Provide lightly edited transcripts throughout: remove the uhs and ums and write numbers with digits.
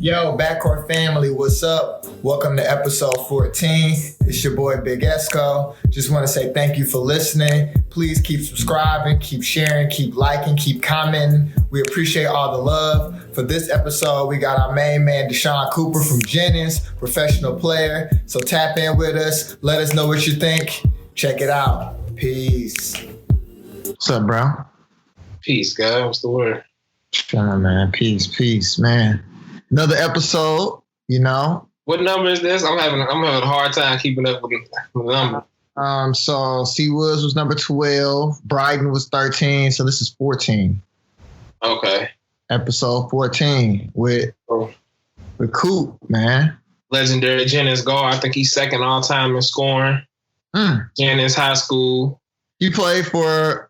Yo, Backcourt family, what's up? Welcome to episode 14. It's your boy Big Esco. Just want to say thank you for listening. Please keep subscribing, keep sharing, keep liking, keep commenting. We appreciate all the love. For this episode, we got our main man, DeShaun Cooper from Jennings, professional player. So tap in with us. Let us know what you think. Check it out. Peace. What's up, bro? Peace, guy. What's the word? Chillin', man. Peace, man. Another episode, you know. What number is this? I'm having a hard time keeping up with the number. So C Woods was number 12, Bryden was 13, so this is 14. Okay. Episode 14 with Coop, man. Legendary Jennings guard. I think he's second all time in scoring. Jennings High School. He played for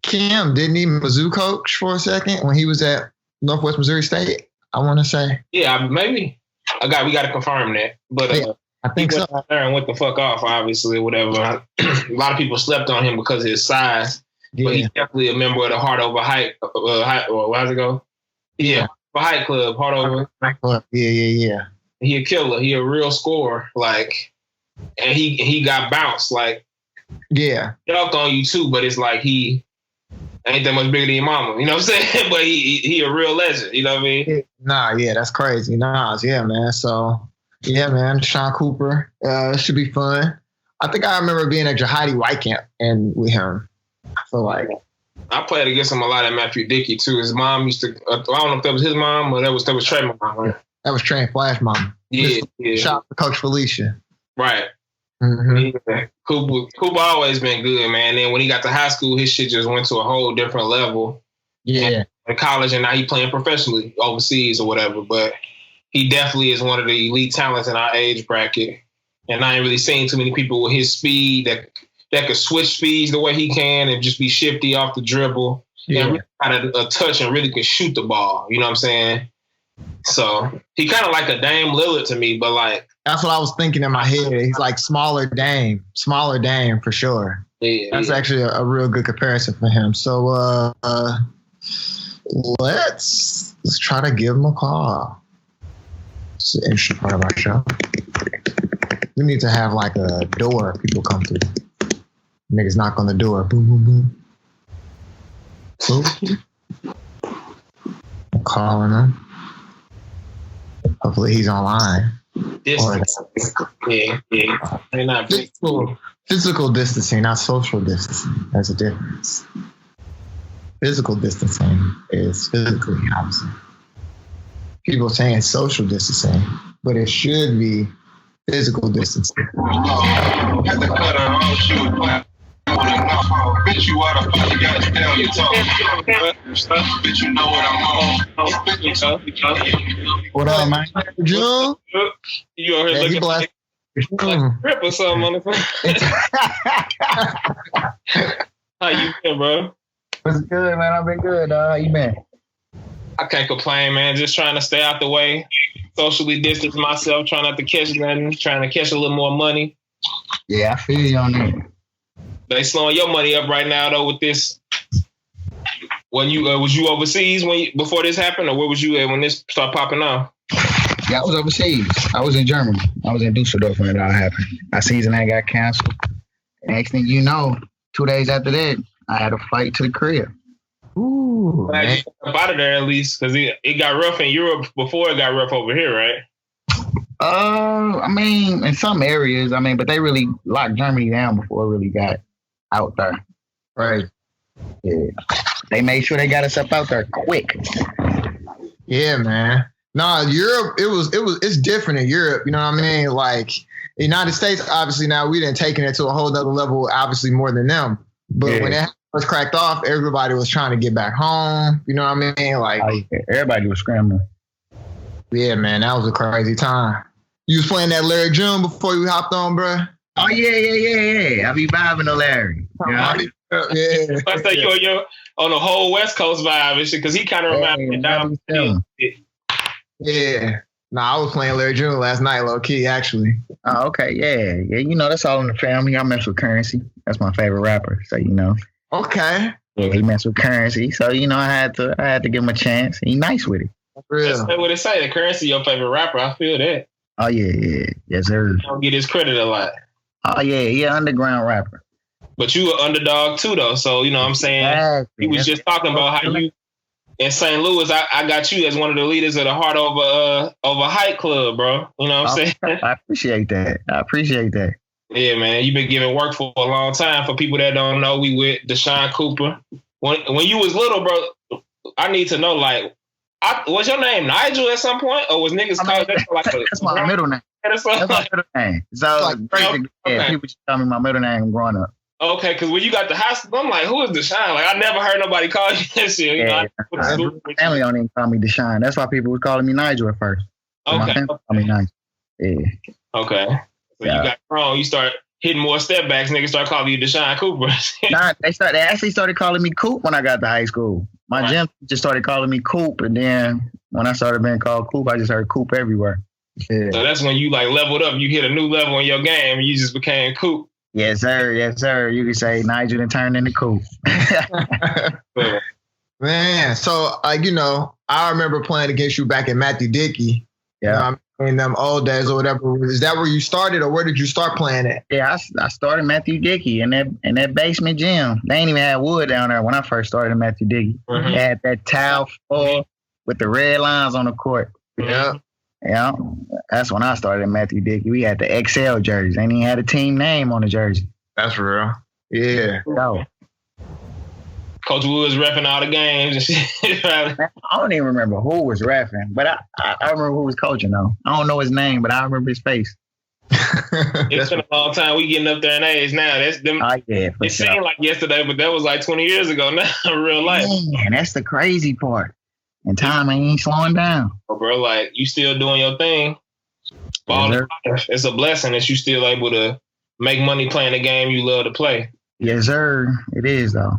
Kim, didn't he? Mizzou coach for a second when he was at Northwest Missouri State, I want to say. Yeah, maybe. We got to confirm that. But yeah, I think he so. went out there and went the fuck off, obviously, whatever. A lot of people slept on him because of his size. Yeah. But he's definitely a member of the Heart Over Height. How's it go? Yeah, the Height Club, Heart Over. Yeah. He a killer. He a real scorer. And he got bounced. Yeah. Dunked on you too, but it's like he ain't that much bigger than your mama, you know what I'm saying? But he a real legend, you know what I mean? Yeah, that's crazy. Yeah, man. So, yeah, man, DeShaun Cooper, should be fun. I think I remember being at Jahidi White Camp and with him. I feel like I played against him a lot at Matthew Dickey too. His mom used to. I don't know if that was his mom or that was Trey mom. Right? That was Trey and Flash mom. Yeah. Shout out to Coach Felicia. Right. Mm-hmm. Yeah. Cooper always been good, man. Then when he got to high school, his shit just went to a whole different level. Yeah. In college, and now he playing professionally overseas or whatever. But he definitely is one of the elite talents in our age bracket. And I ain't really seen too many people with his speed that could switch speeds the way he can and just be shifty off the dribble. Yeah. And really got a touch and really could shoot the ball. You know what I'm saying? So he kind of like a Dame Lillard to me, but that's what I was thinking in my head. He's like smaller Dame for sure. Yeah, that's actually a real good comparison for him. So let's try to give him a call. It's an interesting part of our show. We need to have like a door people come through. Niggas knock on the door. Boom, boom, boom. I'm calling him. Hopefully he's online. They're not physical distancing, not social distancing. There's a difference. Physical distancing is physically obviously. People saying social distancing, but it should be physical distancing. Bitch, you what the fuck you gotta stay on your toes. Bitch, you know what I'm on. What up, man? June? You over here looking like a rip or something on the phone. How you been, bro? What's good, man? I've been good. How you been? I can't complain, man. Just trying to stay out the way. Socially distance myself, trying not to catch nothing, trying to catch a little more money. Yeah, I feel you on that. They slowing your money up right now though with this. When you was you overseas before this happened, or where was you at when this started popping off? Yeah, I was overseas. I was in Germany. I was in Dusseldorf when it all happened. Our season ain't got canceled. Next thing you know, 2 days after that, I had a flight to the crib. Ooh, man. Out of there at least, because it got rough in Europe before it got rough over here, right? I mean, in some areas, but they really locked Germany down before it really got out there. Right. Yeah. They made sure they got us up out there quick. Yeah, man. No, Europe, it's different in Europe. You know what I mean? Like the United States, obviously now we didn't taking it to a whole other level, obviously more than them. But when it was cracked off, everybody was trying to get back home. You know what I mean? Like everybody was scrambling. Yeah, man, that was a crazy time. You was playing that Larry June before you hopped on, bro? Oh, yeah. I be vibing to Larry. Yeah. I say you're on the whole West Coast vibe and shit, because he kind of reminds me down. Yeah. Nah, I was playing Larry June last night, low key, actually. Oh, okay. Yeah. You know, that's all in the family. I mess with Currency. That's my favorite rapper. So, you know. Okay. Yeah, he messed with Currency. So, you know, I had to give him a chance. He nice with it. Real. That's what it say. The Currency, your favorite rapper. I feel that. Oh yeah. Yes, sir. He don't get his credit a lot. Oh yeah, underground rapper. But you an underdog too, though. So, you know what I'm saying? Exactly. He was just talking about how you, in St. Louis, I got you as one of the leaders of the Heart Over Height Club, bro. You know what I'm saying? I appreciate that. Yeah, man. You've been giving work for a long time. For people that don't know, we with DeShaun Cooper. When you was little, bro, I need to know, like, was your name Nigel at some point? Or was niggas called that? Like that's my middle name. That's my middle name. So crazy. Yeah, people just call me my middle name growing up. Okay, because when you got the high school, I'm like, who is DeShaun? Like, I never heard nobody call you that shit. You know, my family don't even call me DeShaun. That's why people was calling me Nigel at first. So my family called me Nigel. Yeah. Okay. So you got grown. You start hitting more step backs. Niggas start calling you DeShaun Cooper. They actually started calling me Coop when I got to high school. My gym just started calling me Coop, and then when I started being called Coop, I just heard Coop everywhere. Yeah. So that's when you like leveled up. You hit a new level in your game, and you just became Coop. Yes, sir. You can say Nigel and turned into Coop. Man, so I remember playing against you back in Matthew Dickey. Yeah. In them old days or whatever. Is that where you started, or where did you start playing at? Yeah, I started Matthew Dickey in that basement gym. They ain't even had wood down there when I first started in Matthew Dickey. Mm-hmm. They had that tile floor with the red lines on the court. Yeah. Yeah, that's when I started in Matthew Dickey. We had the XL jerseys. They didn't have a team name on the jersey. That's real. Yeah. So, Coach Woods reffing all the games and shit. I don't even remember who was reffing, but I remember who was coaching, though. I don't know his name, but I remember his face. It's been a long time. We getting up there in age now. That's them. It seemed like yesterday, but that was like 20 years ago now in real life. Man, that's the crazy part. And time ain't slowing down. Oh, bro, like, you still doing your thing. It's a blessing that you still able to make money playing the game you love to play. Yes, sir. It is, though.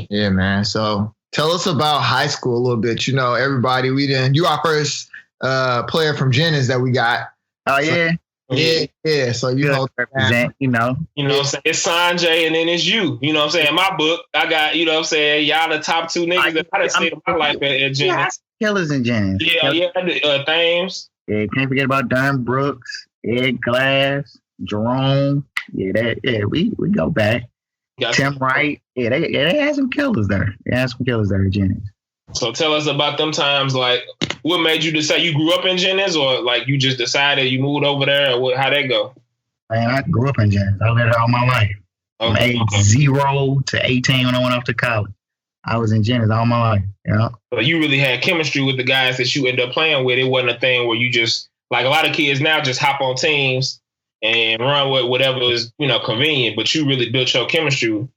Yeah, man. So tell us about high school a little bit. Everybody, you our first player from Jennings that we got. Oh, yeah? Yeah. So represent, You know what I'm saying? It's Sanjay and then it's you. You know what I'm saying? In my book, I got, you know what I'm saying, y'all the top two niggas that I done stayed in my life at Jennings. Killers in Jennings. Yeah, Thames. Yeah, can't forget about Darren Brooks, Ed Glass, Jerome. Yeah, we go back. Tim Wright. Yeah, they had some killers there. They had some killers there at Jennings. So tell us about them times. Like, what made you decide? You grew up in Jennings, or like you just decided you moved over there, or how'd that go? Man, I grew up in Jennings. I lived there all my life. From age 0 to 18 when I went off to college. I was in Jennings all my life. So you really had chemistry with the guys that you ended up playing with. It wasn't a thing where you just, like a lot of kids now, just hop on teams and run with whatever is, convenient. But you really built your chemistry.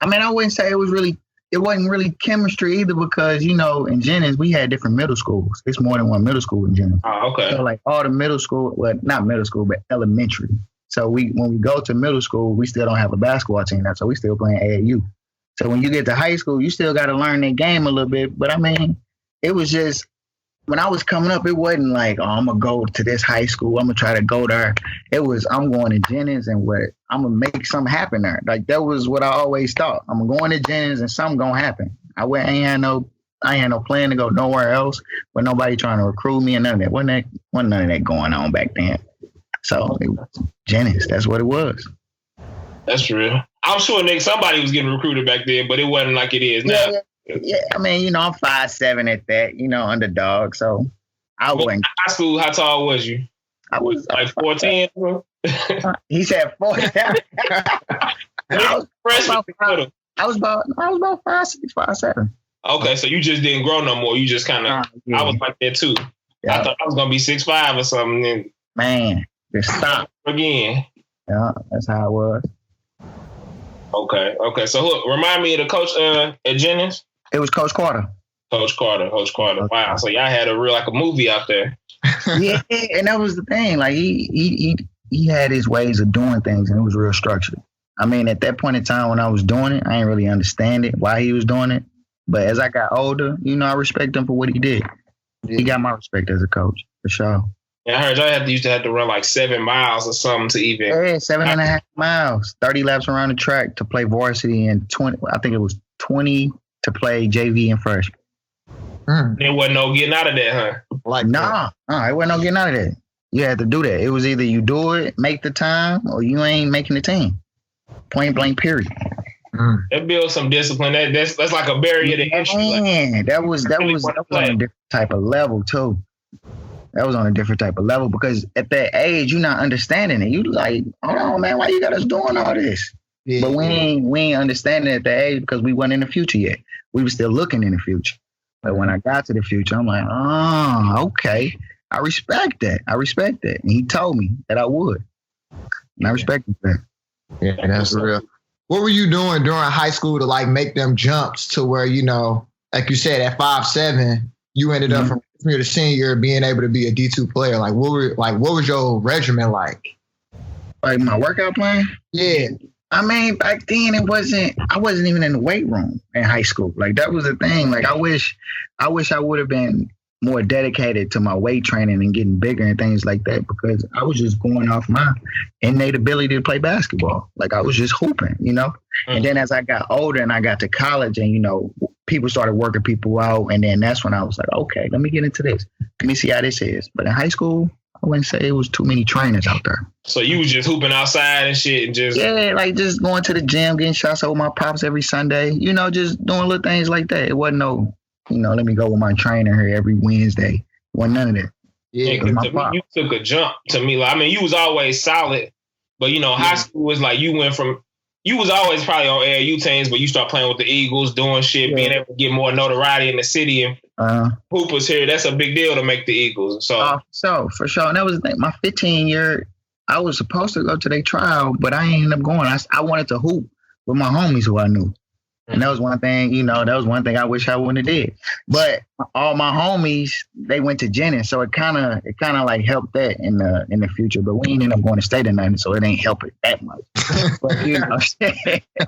I mean, I wouldn't say it wasn't really chemistry either, because, in Jennings, we had different middle schools. It's more than one middle school in Jennings. Oh, okay. So, like, all the middle school, well, not middle school, but elementary. So when we go to middle school, we still don't have a basketball team now, so we still playing AAU. So when you get to high school, you still got to learn that game a little bit. But, I mean, it was just, when I was coming up, it wasn't like, oh, I'm going to go to this high school. I'm going to try to go there. It was, I'm going to Jennings and I'm going to make something happen there. Like, that was what I always thought. I'm going to Jennings and something going to happen. I ain't had no plan to go nowhere else, with nobody trying to recruit me and none of that. Wasn't none of that going on back then. So it was Jennings. That's what it was. That's real. I'm sure, Nick, somebody was getting recruited back then, but it wasn't like it is now. Yeah, I mean, I'm 5'7" at that, underdog. So I wasn't. High school, how tall was you? I was like 14. He said 14. I was about 5'6", 5'7". Okay, so you just didn't grow no more. You just kind of. I was like that too. Yeah. I thought I was gonna be 6'5" or something. And man, just stop again. Yeah, that's how it was. Okay. So remind me of the coach at Jennings. It was Coach Carter. Coach Carter. Wow. So y'all had a movie out there. Yeah, and that was the thing. Like he had his ways of doing things, and it was real structured. I mean, at that point in time when I was doing it, I didn't really understand it, why he was doing it. But as I got older, I respect him for what he did. Yeah. He got my respect as a coach, for sure. Yeah, I heard y'all used to have to run like 7 miles or something to even. Yeah, 7.5 miles, 30 laps around the track to play varsity, and 20. I think it was 20 to play JV and freshman. There wasn't no getting out of that, huh? Like, Nah, it wasn't no getting out of that. You had to do that. It was either you do it, make the time, or you ain't making the team. Point blank, period. That builds some discipline. That's like a barrier to entry. Man, that was on a different type of level too. That was on a different type of level because at that age, you're not understanding it. You like, hold on, man, why you got us doing all this? Yeah. But we ain't understanding it at that age because we weren't in the future yet. We were still looking in the future. But when I got to the future, I'm like, oh, okay. I respect that. And he told me that I would. And I respected that. Yeah, that's real. What were you doing during high school to like make them jumps to where, you know, like you said, at 5'7", you ended up from freshman to senior being able to be a D2 player? Like what was your regimen like? Like my workout plan? Yeah. I mean, back then I wasn't even in the weight room in high school. Like that was the thing. Like I wish I would have been more dedicated to my weight training and getting bigger and things like that because I was just going off my innate ability to play basketball. Like I was just hooping, you know? And then as I got older and I got to college and, you know, people started working people out. And then that's when I was like, okay, let me get into this. Let me see how this is. But in high school, I wouldn't say it was too many trainers out there. So you was just hooping outside and shit and just... Yeah, like just going to the gym, getting shots over my pops every Sunday. You know, just doing little things like that. It wasn't no... You know, let me go with my trainer here every Wednesday. Wasn't none of that. Yeah, to me, you took a jump to me. Like, I mean, you was always solid, but you know, high school was like you went from. You was always probably on AAU teams, but you start playing with the Eagles, doing shit, being able to get more notoriety in the city and hoopers here. That's a big deal to make the Eagles. So for sure, and that was the thing. My 15 year, I was supposed to go to their trial, but I ain't ended up going. I wanted to hoop with my homies who I knew. And that was one thing, you know, I wish I wouldn't have did. But all my homies, they went to Jennings, so it kind of like helped that in the future. But we ain't end up going to state or nothing, so it ain't help it that much. But you know,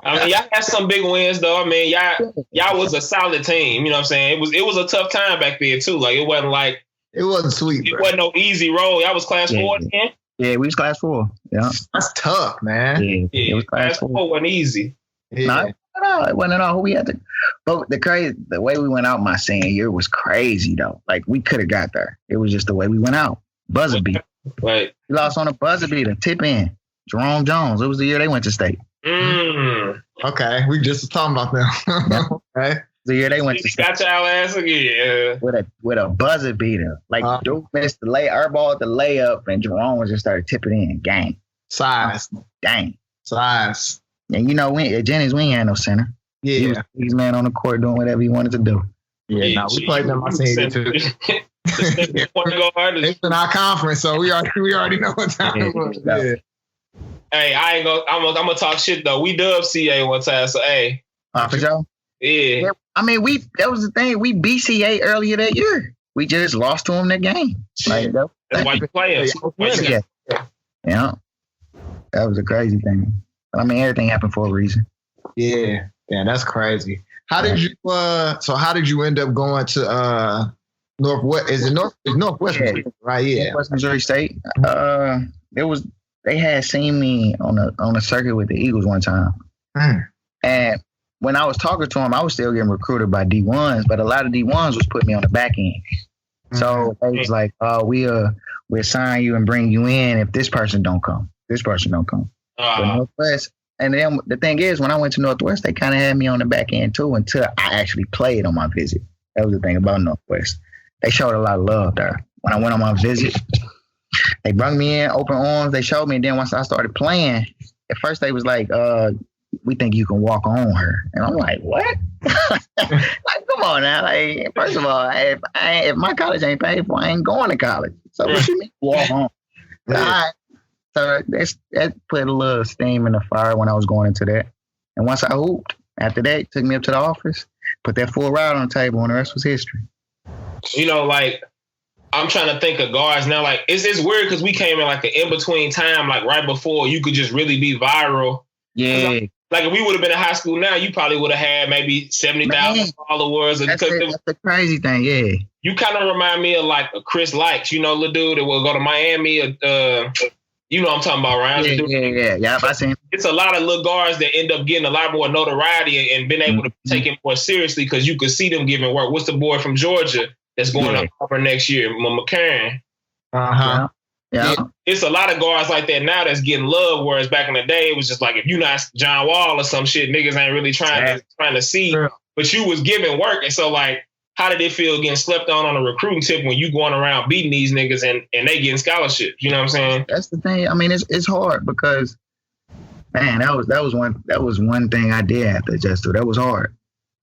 I mean, y'all had some big wins though. I mean, y'all was a solid team. You know what I'm saying? It was a tough time back then too. Like it wasn't sweet. It wasn't no easy road. Y'all was class 4 then? Yeah, we was class 4. Yeah, that's tough, man. Yeah, it was class 4 wasn't easy. Yeah. No, it wasn't at all. Who we had to, but the way we went out my senior year was crazy though. Like we could have got there. It was just the way we went out. Buzzer beat. Right. We lost on a buzzer beater. Tip in. Jerome Jones. It was the year they went to state. Okay, we just talking about them. Okay. The year they went to state. Got y'all ass again. With a buzzer beater. Like Duke missed the airball at the layup, and Jerome just started tipping in. Gang. Size. And you know, at Jennings, we ain't had no center. Yeah. He's man on the court doing whatever he wanted to do. Yeah, we played them my senior too. It's in our conference, so we already know what time it was. Yeah. Hey, I'm gonna talk shit though. We dubbed CA one time, so hey. For sure? Yeah. I mean, that was the thing. We beat CA earlier that year. We just lost to them that game. Like, that's why you play us. Yeah. That was a crazy thing. I mean, everything happened for a reason. Yeah, that's crazy. How did you end up going to Northwest? Is it Northwest? Yeah. Right? Yeah, Northwest Missouri State. They had seen me on a circuit with the Eagles one time, and when I was talking to them, I was still getting recruited by D1s, but a lot of D1s was putting me on the back end. So they was like, "Oh, we'll sign you and bring you in if this person don't come. Northwest, and then the thing is, when I went to Northwest, they kind of had me on the back end too until I actually played on my visit. That was the thing about Northwest. They showed a lot of love there. When I went on my visit, they brought me in, open arms. They showed me, and then once I started playing, at first they was like, "We think you can walk on her," and I'm like, "What?" Like, come on now. Like, first of all, if my college ain't paid for, I ain't going to college. So what you mean walk on? So that put a little steam in the fire when I was going into that. And once I hooped, after that, took me up to the office, put that full ride on the table, and the rest was history. You know, like, I'm trying to think of guards now. Like, it's weird because we came in like an in-between time, like right before you could just really be viral. Yeah. Like, if we would have been in high school now, you probably would have had maybe 70,000 followers. That's the crazy thing, yeah. You kind of remind me of like a Chris Likes, you know, the dude that will go to Miami. You know what I'm talking about, right? Yeah. I seen him. it's a lot of little guards that end up getting a lot more notoriety and been able to take it more seriously because you could see them giving work. What's the boy from Georgia that's going up for next year? McCarron. Uh-huh. Yeah. It's a lot of guards like that now that's getting love, whereas back in the day, it was just like, if you're not John Wall or some shit, niggas ain't really trying to see. But you was giving work. And so, like, how did it feel getting slept on a recruiting tip when you going around beating these niggas and they getting scholarships? You know what I'm saying? That's the thing. I mean, it's hard because, man, that was one thing I did have to adjust to. That was hard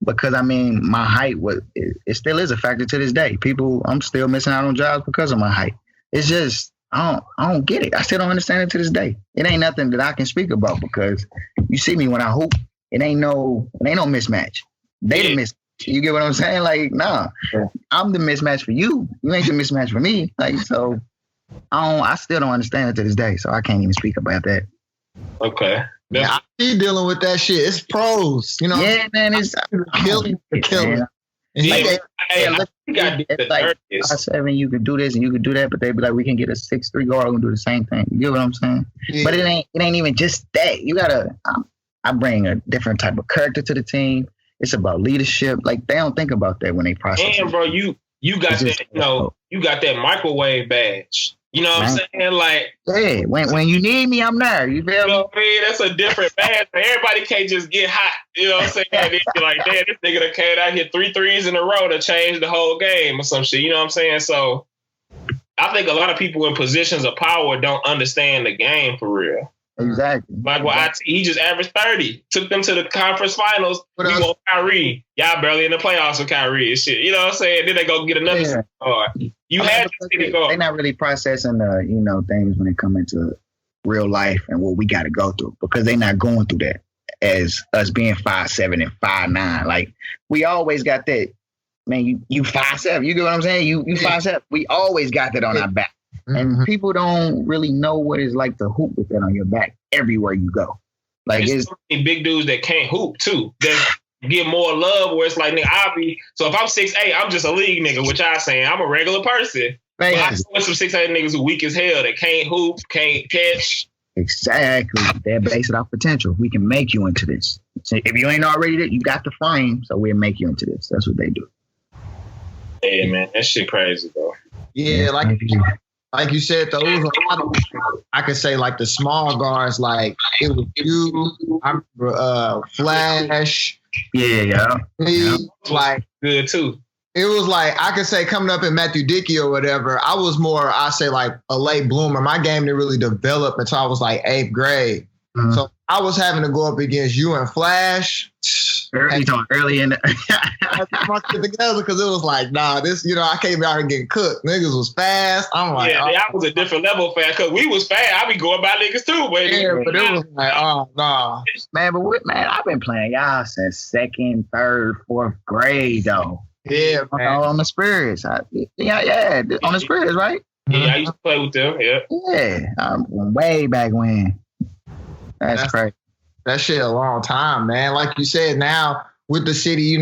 because, I mean, my height it still is a factor to this day. I'm still missing out on jobs because of my height. It's just, I don't get it. I still don't understand it to this day. It ain't nothing that I can speak about because you see me when I hoop. It ain't no mismatch. They the mismatch. You get what I'm saying? Like, nah, I'm the mismatch for you. You ain't the mismatch for me. Like, so I still don't understand it to this day. So I can't even speak about that. Okay. Yeah, I be dealing with that shit. It's pros, you know. Yeah, man, it's killing. It's like 5'7", you could do this and you could do that, but they be like, we can get a 6'3" guard who can do the same thing. You get what I'm saying? Yeah. But it ain't even just that. You gotta. I bring a different type of character to the team. It's about leadership. Like, they don't think about that when they process. And bro, you got that, you got that microwave badge. You know what I'm saying? Like, yeah, when you need me, I'm there. You feel me? What I mean? That's a different badge. Everybody can't just get hot. You know what I'm saying? And be like, damn, this nigga that came out here 3 threes in a row to change the whole game or some shit. You know what I'm saying? So I think a lot of people in positions of power don't understand the game for real. Exactly. Like, well, he just averaged 30. Took them to the conference finals. We want Kyrie. Y'all barely in the playoffs with Kyrie and shit. You know what I'm saying? Then they go get another card. They're not really processing the, things when it comes into real life and what we got to go through because they're not going through that as us being 5'7" and 5'9". Like, we always got that. Man, you 5'7". You get what I'm saying? You 5'7". We always got that on our back. And people don't really know what it's like to hoop with that on your back everywhere you go. Like, it's so many big dudes that can't hoop too. That get more love where it's like, nigga, so if I'm 6'8", I'm just a league nigga, which I saying I'm a regular person. But I know some 6'8" niggas who weak as hell that can't hoop, can't catch. Exactly. They base it off potential. We can make you into this. So if you ain't already there, you got the frame, so we'll make you into this. That's what they do. Yeah, man, that shit crazy, bro. Yeah, like you said, though, it was a lot of, I could say, like, the small guards, like, it was you, I remember Flash. Yeah. Like, good, too. It was like, I could say, coming up in Matthew Dickey or whatever, I was more, I say, like, a late bloomer. My game didn't really develop until I was, like, 8th grade. Mm-hmm. So I was having to go up against you and Flash. Early in the together because it was like, nah, this, I can't be out here getting cooked. Niggas was fast. I'm like, I was a different level fast because we was fast. I be going by niggas too, baby. Yeah, but it was like, oh, nah. Man, I've been playing y'all since 2nd, 3rd, 4th grade though. Yeah, man. On the Spirits. On the Spirits, right? Yeah, I used to play with them. Yeah. Yeah, way back when. That's crazy. That shit a long time, man. Like you said, now with the city, a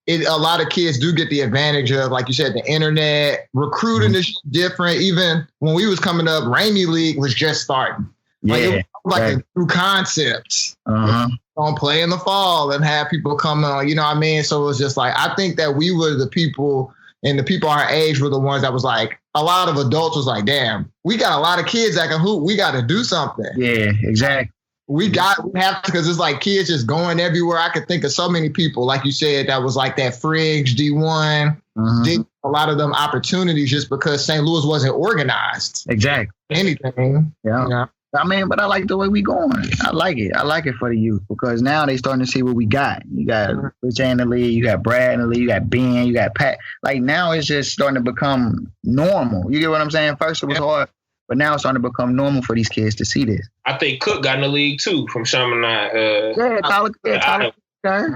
lot of kids do get the advantage of, like you said, the internet. Recruiting is different. Even when we was coming up, Rainy League was just starting. Like, it was like a new concept. On play in the fall and have people come on, you know what I mean? So it was just like, I think that we were the people, and the people our age were the ones that was like, a lot of adults was like, damn, we got a lot of kids that can hoop. We got to do something. Yeah, exactly. We have to, because it's like kids just going everywhere. I could think of so many people, like you said, that was like that Friggs, D1, a lot of them opportunities just because St. Louis wasn't organized. Exactly. Anything. Yeah. I mean, but I like the way we going. I like it. I like it for the youth because now they starting to see what we got. You got Rich in the league, you got Brad in the league, you got Ben, you got Pat. Like, now it's just starting to become normal. You get what I'm saying? First it was hard. But now it's starting to become normal for these kids to see this. I think Cook got in the league too from Chaminade. Tyler.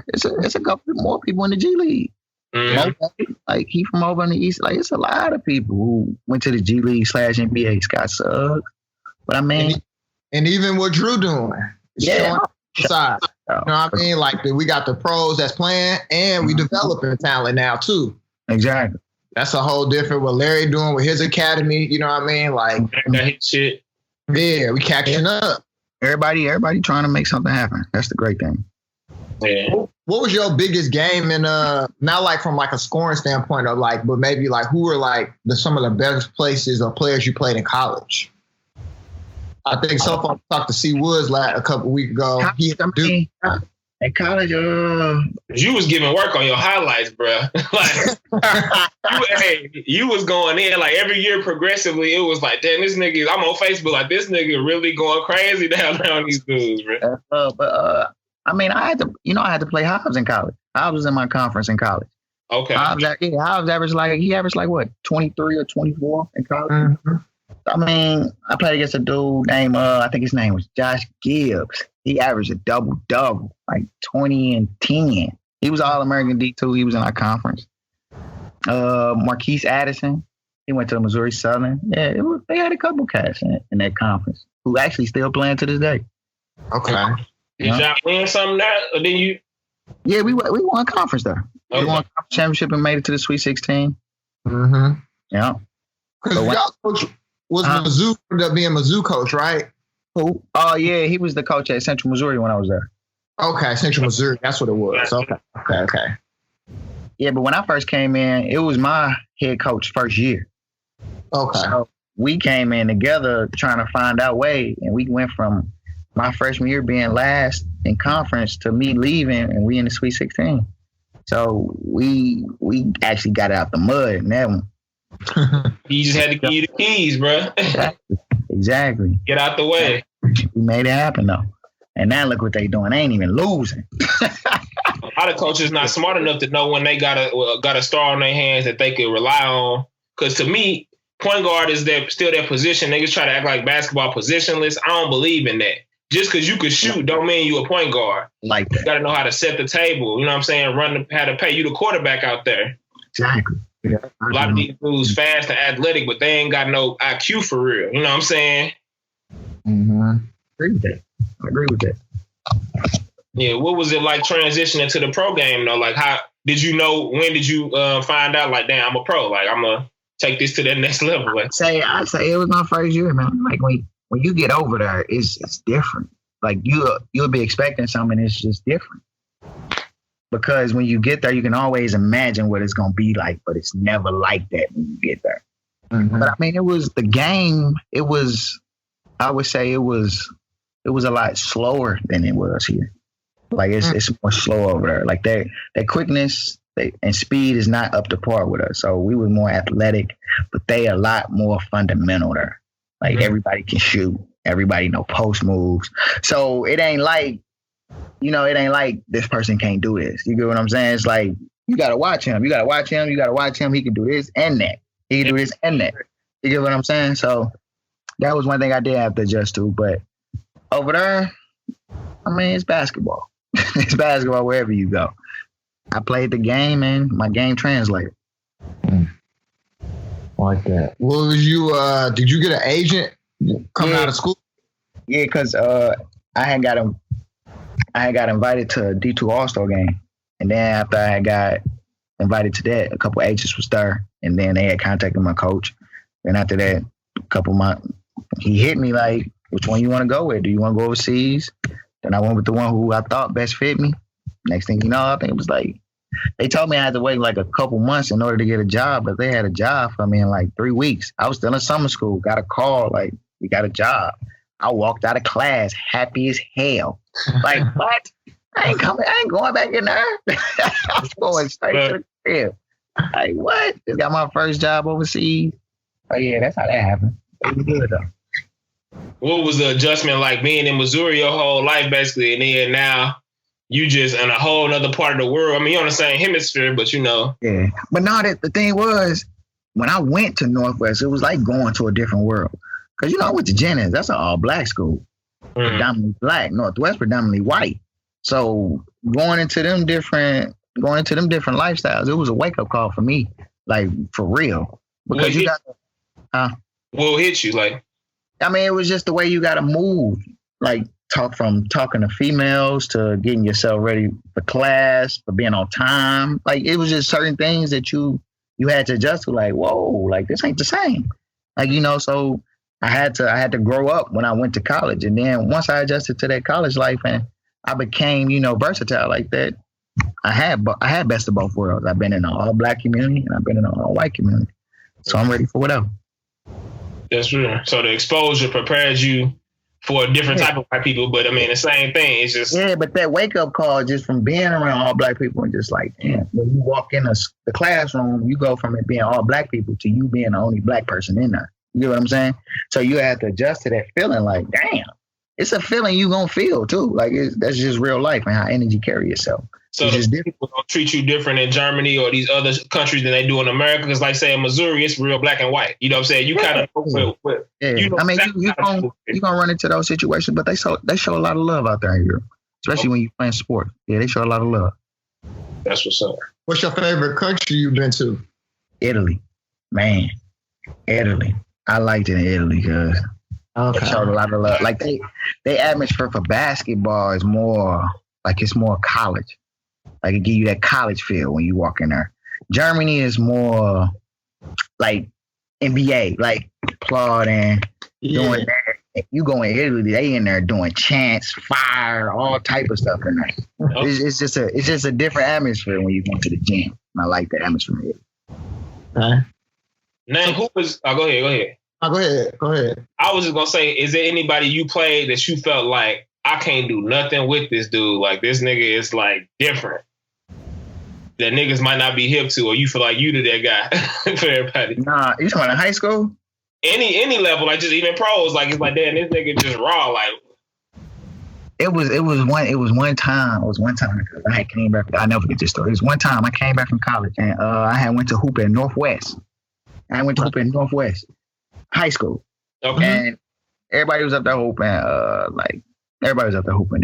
It's a couple more people in the G League. Like, he from over in the East. Like, it's a lot of people who went to the G League / NBA. Scott Suggs. But I mean, and even what Drew doing. Yeah. Side. You know what I mean? Like, we got the pros that's playing, and we developing talent now too. Exactly. That's a whole different what Larry doing with his academy. You know what I mean? Like, that shit. Yeah, we catching up. Everybody trying to make something happen. That's the great thing. Yeah. What was your biggest game in not like from like a scoring standpoint or like, but maybe like who were like some of the best places or players you played in college? I think so far I talked to C Woods a couple weeks ago. At college, you was giving work on your highlights, bro. You was going in like every year progressively. It was like, damn, this nigga. I'm on Facebook like this nigga really going crazy down on these dudes, bro. I mean, I had to play Hobbs in college. I was in my conference in college. Okay. Hobbs averaged like what, 23 or 24 in college. Mm-hmm. I mean, I played against a dude named I think his name was Josh Gibbs. He averaged a double, like 20 and 10. He was All-American D2. He was in our conference. Marquise Addison, he went to Missouri Southern. Yeah, they had a couple cats in that conference who actually still playing to this day. Okay. Did y'all win something there, or did you? Yeah, we won conference there. Okay. We won conference championship and made it to the Sweet 16. Mm-hmm. Yeah. Because y'all coach was Mizzou, ended up being Mizzou coach, right? Who? Oh, yeah, he was the coach at Central Missouri when I was there. Okay, Central Missouri. That's what it was. Okay. Yeah, but when I first came in, it was my head coach first year. Okay. So we came in together trying to find our way, and we went from my freshman year being last in conference to me leaving, and we in the Sweet 16. So we actually got out the mud in that one. You just had to give you the keys, bro. Exactly. Get out the way. We made it happen though. And now look what they doing. They ain't even losing. A lot of coaches not smart enough to know when they got a star on their hands that they could rely on. Because to me, point guard is still their position. Niggas try to act like basketball positionless. I don't believe in that. Just because you could shoot don't mean you a point guard. Like that. You got to know how to set the table. You know what I'm saying? How to pay you the quarterback out there. Exactly. Yeah. A lot of these dudes fast and athletic, but they ain't got no IQ for real. You know what I'm saying? Mm-hmm. I agree with that. Yeah, what was it like transitioning to the pro game though? Like, how did you know? When did you find out? Like, damn, I'm a pro. Like, I'm gonna take this to that next level. Like, I say it was my first year, man. Like when you get over there, it's different. Like you'll be expecting something, it's just different. Because when you get there, you can always imagine what it's gonna be like, but it's never like that when you get there. Mm-hmm. But I mean, it was the game. It was, I would say, it was a lot slower than it was here. Like it's more slow over there. Like their quickness and speed is not up to par with us. So we were more athletic, but they a lot more fundamental there. Like everybody can shoot, everybody know post moves. So it ain't like this person can't do this. You get what I'm saying? It's like you gotta watch him. You gotta watch him. He can do this and that. He can do this and that. You get what I'm saying? So that was one thing I did have to adjust to. But over there, I mean, it's basketball. It's basketball wherever you go. I played the game and my game translated. Like that. What was you? Did you get an agent coming out of school? Yeah, because I had got invited to a D2 All-Star game, and then after I got invited to that, a couple agents was there, and then they had contacted my coach. And after that, a couple months, he hit me like, "Which one you want to go with? Do you want to go overseas?" Then I went with the one who I thought best fit me. Next thing you know, I think it was like, they told me I had to wait like a couple months in order to get a job, but they had a job for me in like 3 weeks. I was still in summer school, got a call, like, we got a job. I walked out of class happy as hell. Like, what? I ain't going back in there. I'm going straight to the crib. Like, what? Just got my first job overseas. Oh, yeah, that's how that happened. It was good, though. What was the adjustment like being in Missouri your whole life, basically, and then now you just in a whole other part of the world? I mean, you're on the same hemisphere, but you know. Yeah. But no, the thing was, when I went to Northwest, it was like going to a different world. Because, you know, I went to Jennings. That's an all-black school. Predominantly black. Northwest, predominantly white. So going into them different lifestyles, it was a wake-up call for me, like, for real. Because you got to... What hit you, like? I mean, it was just the way you got to move. Like, talking to females to getting yourself ready for class, for being on time. Like, it was just certain things that you had to adjust to, like, whoa, like, this ain't the same. Like, you know, so I had to grow up when I went to college. And then once I adjusted to that college life and I became, versatile like that, I had best of both worlds. I've been in an all-black community and I've been in an all-white community. So I'm ready for whatever. That's true. So the exposure prepares you for a different type of white people, but I mean the same thing. It's just but that wake up call just from being around all black people and just like, damn, when you walk in the classroom, you go from it being all black people to you being the only black person in there. You know what I'm saying? So you have to adjust to that feeling. Like, damn, it's a feeling you gonna feel too. Like that's just real life and how energy carry yourself. So people don't treat you different in Germany or these other countries than they do in America. Because like say in Missouri, it's real black and white. You know what I'm saying? You kind of you gonna run into those situations, but they show a lot of love out there in Europe, especially when you playing sports. Yeah, they show a lot of love. That's what's up. What's your favorite country you've been to? Italy, man. Italy. I liked it in Italy because they showed a lot of love. Like they atmosphere for basketball is more like it's more college. Like it give you that college feel when you walk in there. Germany is more like NBA, like applauding, doing that. You go in Italy, they in there doing chants, fire, all type of stuff in there. It's just a different atmosphere when you go to the gym. And I like that atmosphere. Now, who was? Go ahead. Go ahead. I was just gonna say, is there anybody you played that you felt like I can't do nothing with this dude? Like this nigga is like different. That niggas might not be hip to, or you feel like you that guy for everybody. Nah, you talking about high school? Any level, like just even pros, like it's like damn, this nigga just raw. Like it was one time because I came back. I never forget this story. It was one time I came back from college and I had went to hoop at Northwest. High school. Okay. And everybody was up there hooping.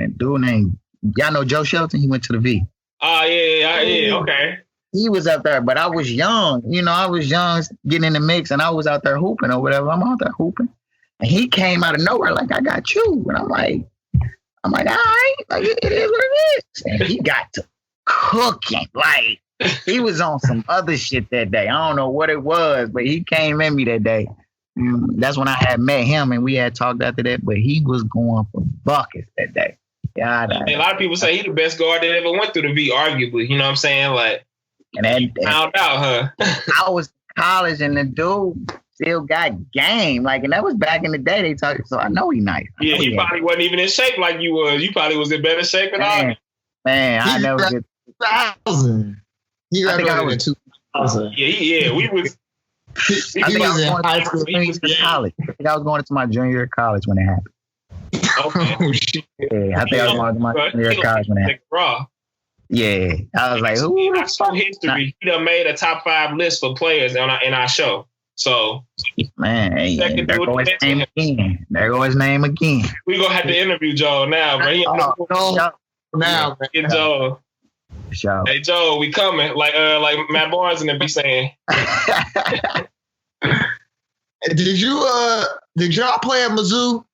And dude named, y'all know Joe Shelton? He went to the V. Oh, yeah, okay. He was up there, but I was young. I was young, getting in the mix, and I was out there hooping or whatever. I'm out there hooping. And he came out of nowhere like, I got you. And I'm like, all right, like it is what it is. And he got to cooking. Like, he was on some other shit that day. I don't know what it was, but he came at me that day. That's when I had met him, and we had talked after that, but he was going for buckets that day. God, a lot of people say he the best guard that ever went through the V, arguably. You know what I'm saying? Like, and found out, huh? I was in college, and the dude still got game. Like, and that was back in the day. They talked, so I know he nice. Yeah, he probably wasn't even in shape like you was. You probably was in better shape than all. Man, I never get 2000. He graduated in 2000. Yeah, we was. I think I was going high school. College. I think I was going into my junior year of college when it happened. Okay. Oh, shit. Yeah, I think I was going to my junior year of college when it happened. Raw. Yeah, I was like, who? In our show history, he done made a top 5 list for players in our show. So, man, there go his name again. We gonna have to interview Joe now, bro. Now, get Joe. Sure. Hey Joe, we coming. Like Matt Barnes and them be saying. Did y'all play at Mizzou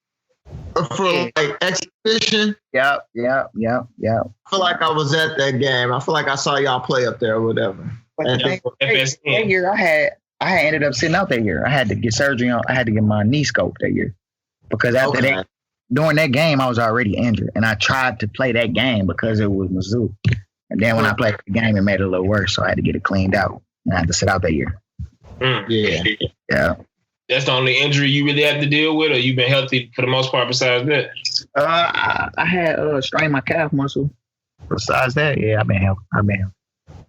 for like exhibition? Yep. I feel like I was at that game. I feel like I saw y'all play up there or whatever. But that year I had ended up sitting out that year. I had to get surgery on. I had to get my knee scoped that year because after that, during that game, I was already injured, and I tried to play that game because it was Mizzou. And then when I played the game, it made it a little worse, so I had to get it cleaned out. And I had to sit out that year. Yeah. That's the only injury you really have to deal with, or you've been healthy for the most part besides that? I had strained my calf muscle. Besides that, yeah, I've been healthy.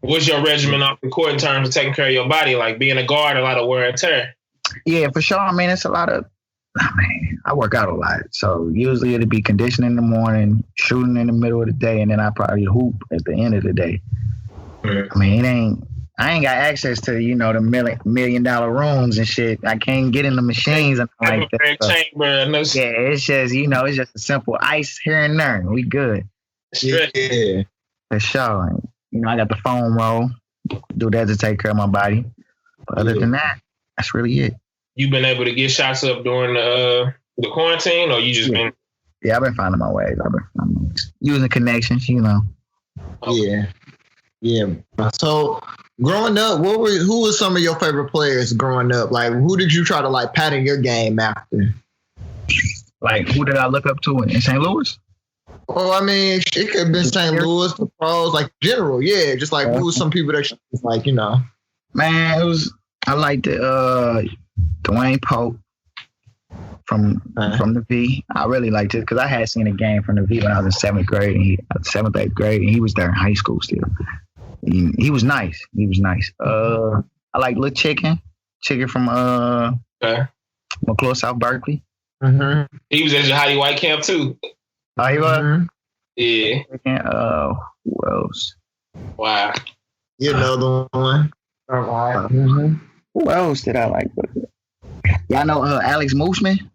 What's your regimen off the court in terms of taking care of your body? Like being a guard, a lot of wear and tear. Yeah, for sure. I mean, it's a lot of, I work out a lot. So usually it'll be conditioning in the morning, shooting in the middle of the day, and then I probably hoop at the end of the day. Mm-hmm. I mean, I ain't got access to, the $1 million rooms and shit. I can't get in the machines and like that. It's just, it's just a simple ice here and there. We good. Yeah. For sure. I got the foam roll. Do that to take care of my body. But other than that, that's really it. You been able to get shots up during the quarantine, or you just been? Yeah, I've been finding my ways. I've been using connections, Okay. Yeah. So Growing up, who was some of your favorite players growing up? Like, who did you try to like pattern your game after? Like, who did I look up to in St. Louis? Well, I mean, it could have been St. Louis, the pros, like general, yeah. Just like who was some people that like, you know? Man, I liked Dwayne Pope from the V. I really liked it because I had seen a game from the V when I was in seventh, eighth grade, and he was there in high school still. He was nice. I like Little Chicken from McClure, South Berkeley. Mm-hmm. He was at your Heidi White camp too. Oh, he was? Mm-hmm. Yeah. Who else? Wow. You know the one. Mm-hmm. Who else did I like? Y'all know Alex Mooseman?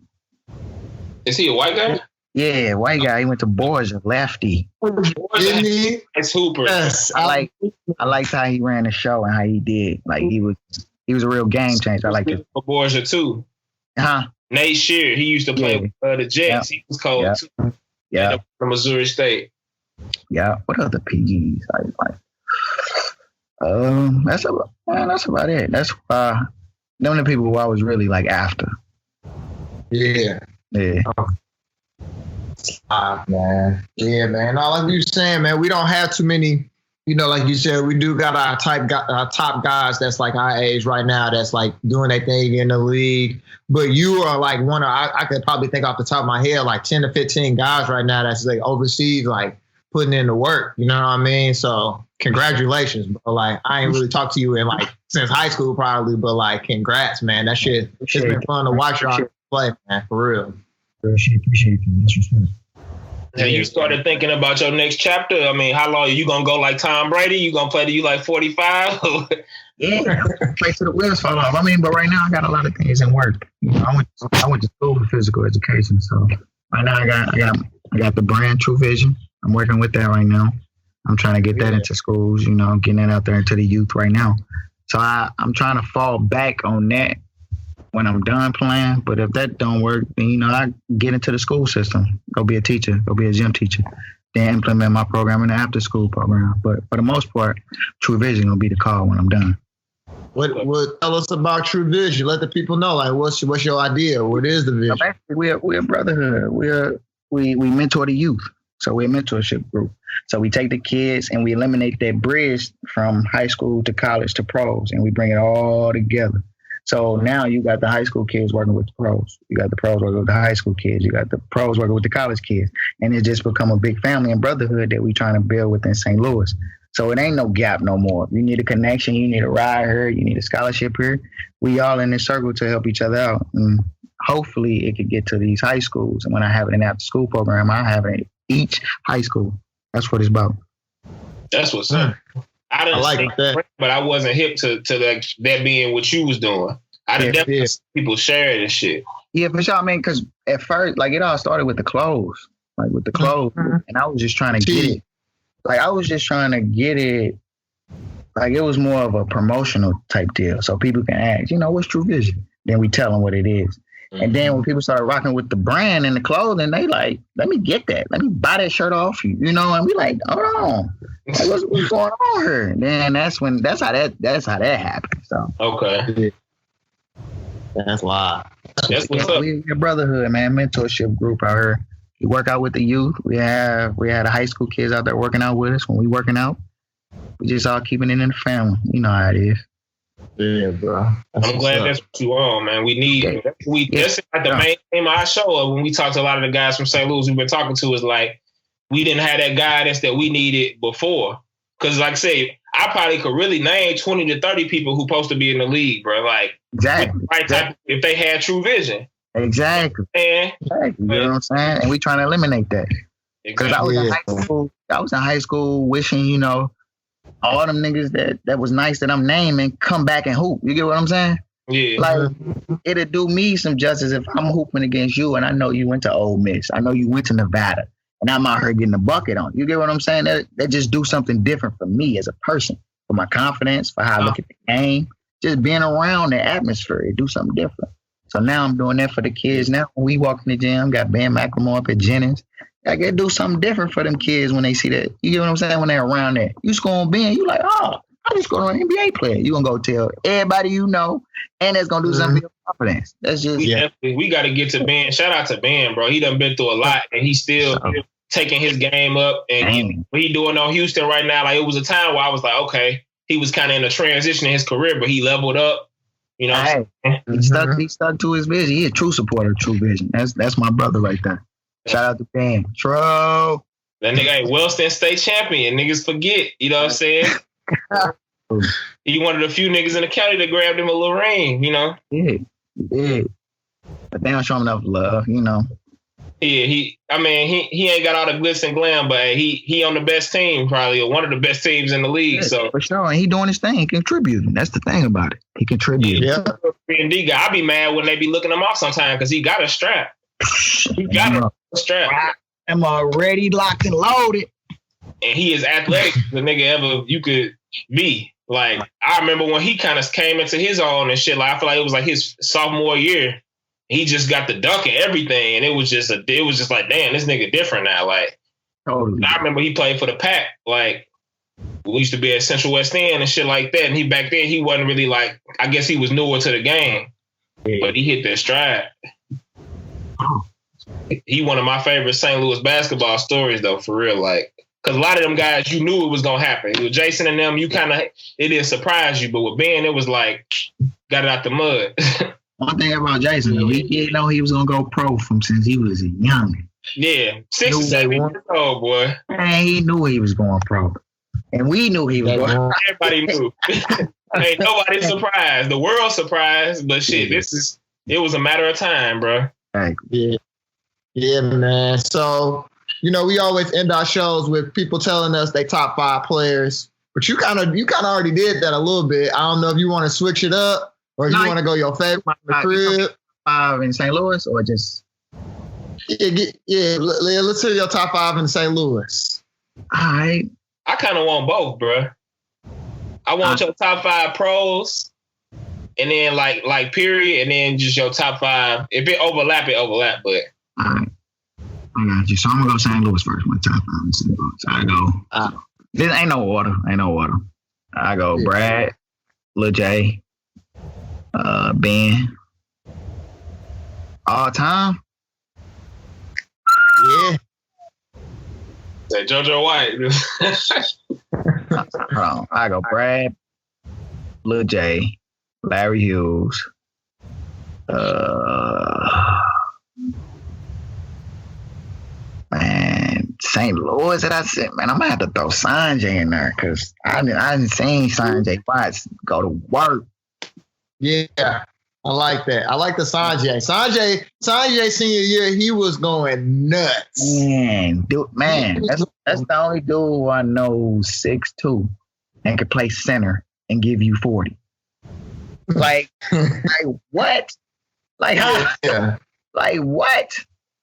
Is he a white guy? Yeah, white guy. He went to Borgia, lefty. Didn't he? It's Hooper. Yes. I liked how he ran the show and how he did. Like he was a real game changer. I like it. For Borgia too. Huh? Nate Shear, he used to play with the Jets. Yep. He was cold too. Yeah. From Missouri State. Yeah. What other PGs I like? That's about it. That's them the people who I was really like after. Yeah. Yeah. Man. Yeah, man. No, like you were saying, man, we don't have too many, you know, like you said, we do got our top guys that's like our age right now that's like doing their thing in the league. But you are like one of, I could probably think off the top of my head, like 10 to 15 guys right now that's like overseas, like putting in the work. You know what I mean? So congratulations, bro. Like I ain't really talked to you in like since high school probably, but like congrats, man. That shit, it's been fun to watch y'all play, man, for real. Appreciate you. That's respect. And you started thinking about your next chapter. I mean, how long are you gonna go like Tom Brady? You gonna play to you like 45? Yeah, play to the wheels fall off. I mean, but right now I got a lot of things in work. You know, I went to school for physical education, so right now I got the brand True Vision. I'm working with that right now. I'm trying to get that into schools. You know, getting that out there into the youth right now. So I'm trying to fall back on that when I'm done playing. But if that don't work, then, you know, I get into the school system, go be a teacher, go be a gym teacher, then implement my program in the after school program. But for the most part, True Vision will be the call when I'm done. What tell us about True Vision? Let the people know, like, what's your idea? What is the vision? So basically, we're a brotherhood. We mentor the youth. So we're a mentorship group. So we take the kids and we eliminate that bridge from high school to college to pros, and we bring it all together. So now you got the high school kids working with the pros. You got the pros working with the high school kids. You got the pros working with the college kids. And it just become a big family and brotherhood that we're trying to build within St. Louis. So it ain't no gap no more. You need a connection. You need a ride here. You need a scholarship here. We all in this circle to help each other out. And hopefully it could get to these high schools. And when I have it in after school program, I have it in each high school. That's what it's about. That's what's up. I didn't like that, but I wasn't hip to that being what you was doing. I didn't definitely see people sharing and shit. Yeah, for sure. I mean, because at first, like, it all started with the clothes. And I was just trying to get it. Like, I was just trying to get it. Like, it was more of a promotional type deal. So people can ask, you know, what's True Vision? Then we tell them what it is. Mm-hmm. And then when people started rocking with the brand and the clothing, they like, let me get that. Let me buy that shirt off you, you know? And we like, hold on. Like, what's going on here? And then that's how that happened. So okay. That's wild. That's what's up. We're a brotherhood, man. Mentorship group out here. We work out with the youth. We had high school kids out there working out with us when we working out. We just all keeping it in the family. You know how it is. Yeah, bro. I'm glad that's what you on, man. We need that's like the main theme of our show. When we talk to a lot of the guys from St. Louis we've been talking to, is like we didn't have that guidance that we needed before. Because, like I say, I probably could really name 20 to 30 people who supposed to be in the league, bro. Like, exactly. If they had True Vision. Exactly. You know what I'm saying? And we trying to eliminate that. Because I was in high school wishing, you know, all them niggas that was nice that I'm naming come back and hoop. You get what I'm saying? Yeah. Like, it'll do me some justice if I'm hooping against you and I know you went to Ole Miss. I know you went to Nevada. And I'm out here getting a bucket on. You get what I'm saying? That just do something different for me as a person, for my confidence, for how I look at the game. Just being around the atmosphere, it do something different. So now I'm doing that for the kids. Now when we walk in the gym, got Ben McLemore up at Jennings. I got to do something different for them kids when they see that. You get what I'm saying? When they're around that. You score on Ben, you like, oh, I'm just going to an NBA player. You gonna go tell everybody you know, and it's gonna do something for your confidence. That's just we got to get to Ben. Shout out to Ben, bro. He done been through a lot, and he's still taking his game up. And what he doing on Houston right now, like it was a time where I was like, okay, he was kind of in a transition in his career, but he leveled up. You know, he stuck to his vision. He a true supporter of True Vision. That's my brother right there. Shout out to Ben. Tro. That nigga ain't Wilson State champion. Niggas forget. You know what I'm saying? He one of the few niggas in the county that grabbed him a little ring, you know? Yeah. But they don't show him enough love, you know? Yeah, he ain't got all the glitz and glam, but he on the best team probably, or one of the best teams in the league. Yeah, so for sure, and he doing his thing, contributing. That's the thing about it. He contributed. Yeah. B&D guy, I be mad when they be looking him off sometimes because he got a strap. He got a strap. I'm already locked and loaded. And he is athletic, the nigga ever you could be. Like, I remember when he kind of came into his own and shit, like I feel like it was like his sophomore year. He just got the dunk and everything, and it was just like, damn, this nigga different now. Like, totally. I remember he played for the Pack. Like, we used to be at Central West End and shit like that. And he back then he wasn't really like, I guess he was newer to the game, but he hit that stride. He one of my favorite St. Louis basketball stories though, for real. Like, because a lot of them guys, you knew it was gonna happen. With Jason and them, it didn't surprise you, but with Ben, it was like got it out the mud. One thing about Jason, though, he didn't know he was gonna go pro since he was young. Yeah, 6 or 7 years old, boy. Man, he knew he was going pro, and we knew he was going. Everybody knew. Ain't nobody surprised. The world surprised, but shit, it was a matter of time, bro. Yeah, man. So, we always end our shows with people telling us they top 5 players, but you kind of already did that a little bit. I don't know if you want to switch it up. Or you want to go your favorite crib? 5 in St. Louis, or just let's hear your top 5 in St. Louis. All right. I kind of want both, bro. I want your top 5 pros, and then like period, and then just your top 5. If it overlap, But all right, I got you. So I'm gonna go St. Louis first. My top 5 in St. Louis. I go. This ain't no order. I go Brad, Lil J. Ben, all time. Yeah. Say JoJo White. Hold on. I go Brad, Lil J, Larry Hughes. Man, St. Louis that I said, man, I'm gonna have to throw Sanjay in there because I didn't seen Sanjay Watts go to work. Yeah, I like that. I like the Sanjay. Sanjay senior year, he was going nuts. Man, that's the only dude I know 6'2" and can play center and give you 40. Like what? Like how? Yeah. Like what?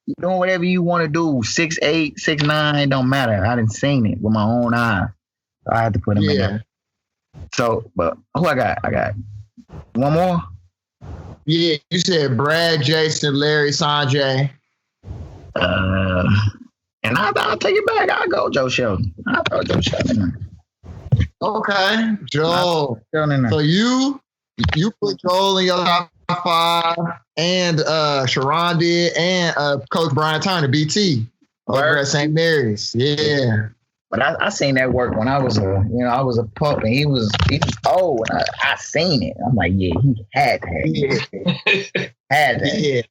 You doing whatever you want to do. 6'8", 6'9", don't matter. I didn't seen it with my own eye. So I had to put him in there. So, but who I got? I got one more? Yeah, you said Brad, Jason, Larry, Sanjay. And I'll take it back. I'll go Joe Sheldon. I'll throw Joe Sheldon. Okay, Joel. So you put Joel in your top 5, and Sharon did, and Coach Brian Turner, BT, over at St. Mary's. Yeah. But I seen that work when I was a pup, and he was old, and I seen it. I'm like, yeah, he had to have it. Had that. Yeah.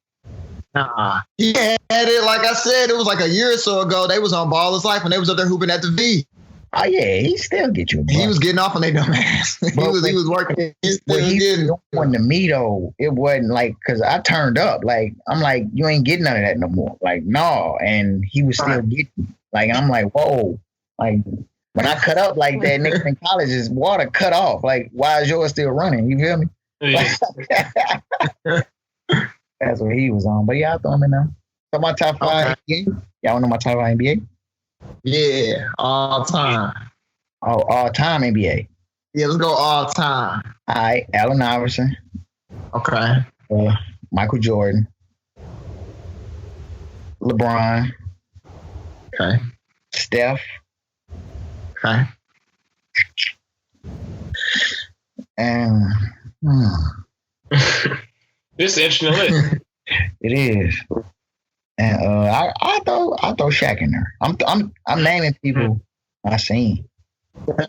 He had it. Like I said, it was like a year or so ago. They was on Ballers Life, and they was up there hooping at the V. Oh yeah, he still get you. He was getting off on their dumb ass. he was working. He still getting. When to me though, it wasn't like because I turned up. Like I'm like, you ain't getting none of that no more. Like no, and he was still getting. Like I'm like, whoa. Like when I cut up like that, niggas in college is water cut off. Like why is yours still running? You feel me? Yeah. That's what he was on. But yeah, I throw him in there. So my top 5 NBA. Y'all know my top 5 NBA? Yeah, all time. Oh, all time NBA. Yeah, let's go all time. All right, Allen Iverson. Okay. Michael Jordan. LeBron. Okay. Steph. Okay. And This is interesting list. it is. And I throw Shaq in there. I'm naming people I seen.